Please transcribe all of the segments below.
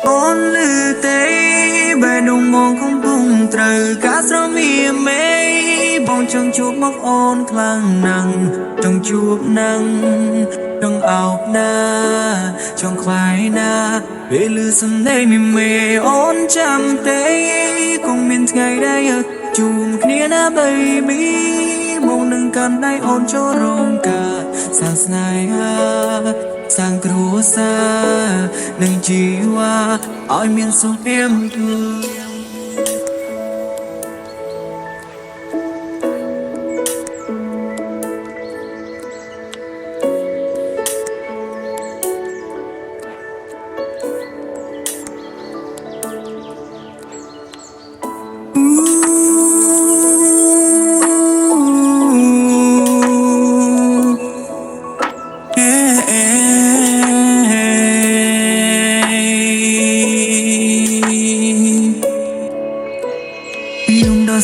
អូនលឺទេបែរដងមកកំពុងត្រូវការស្រមៀមមេបងចង់ជួបមកអូនខ្លាំងណាស់ចង់ជួបនឹងចង់អោបណាចង់ខ្វាយណាពេលលឺសំឡេងមេអូនចាំទេគង់មានថ្ងៃដែលជួបគ្នាណា baby មកនឹងកាន់ដៃអូនចូលរោងការសាស្នេហាសាងគ្រួសារនឹងជីវ៉ាឲ្យមានសុខភាពទូ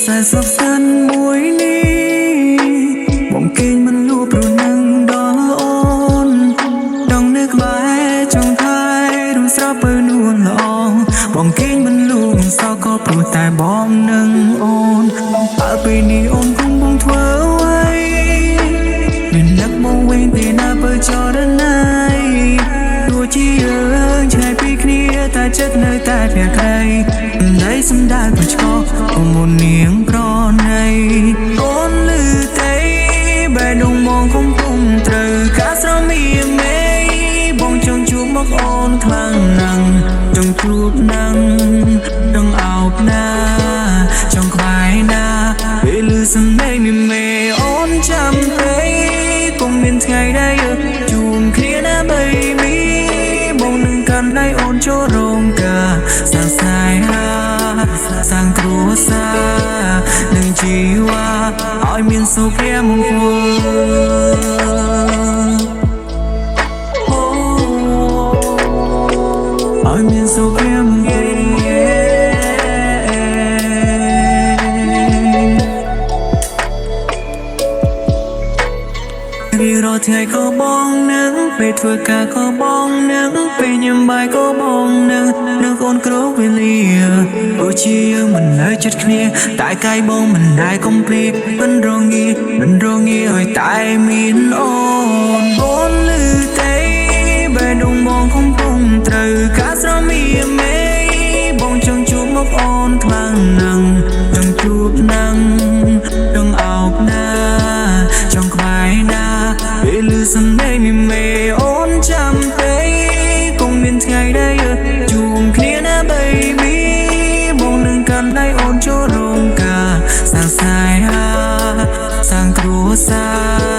สายสับสันมวยนี้បងគេងមិនលួព្រោះនឹងដល់អូនដងនឹកបែចង់ថែរំស្រស់បើនួនល្អបងគេងមិនលួសោកក៏ព្រោះតែបងនឹងអូនអើពេលនេះអូនគង់បងធ្វើអ្វីមាននឹកមកវិញទេណាបើចរណៃទោះជាយើងឆ្ងាយពីគ្នាតែចិត្តនៅតែភក្តីនៃសំដៅក៏ឆ្កោមុននាងប្រណីអូនលឺទេបែរដងមងកំពុងត្រូវការស្រមៀមមេបងចង់ជួបមកអូនខ្លាំងណាស់ចង់ជួបនឹងចង់អោបណាចង់ខ្វាយណាពេលលឺសំឡេងមេអូនចាំទេគង់មានថ្ងៃដែលជួបគ្នាណា baby បងនឹងកាន់ដៃអូនចូលរោងការសាស្នេហាសាងគ្រួសារនឹងជីវ៉ាឲ្យមានសុភមង្គលឲ្យមានសុភមង្គលរៀងរាល់ថ្ងៃក៏បងនឹងពេលធ្វើការក៏បងនឹងពេលញ៉ាំបាយក៏បងនឹងអូនគ្រប់វេលាអូជាយើងមិននៅចិត្តគ្នាតែកាយបងមិនដែលកុំភ្លេចមិនរងាឲ្យតែមានអូនអូនលឺទេបែរដងបងកំពុងត្រូវការស្រមៀមមេបងចង់ជួបមកអូនខ្លាំងណាស់ចង់ជួបនឹងចង់អោបណាចង់ខ្វាយណាពេលលឺសំឡេងមេអូនចាំទេគង់មានថ្ងៃដែលជួបគ្នាណា baby បងនឹងកាន់ដៃអូនចូលរោងការសាស្នេហាសាងគ្រួសា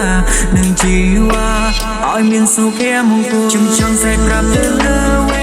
រនឹងជីវ៉ាឲ្យមានសុភមង្គលចង់ស្រែកប្រាប់ទៅលើ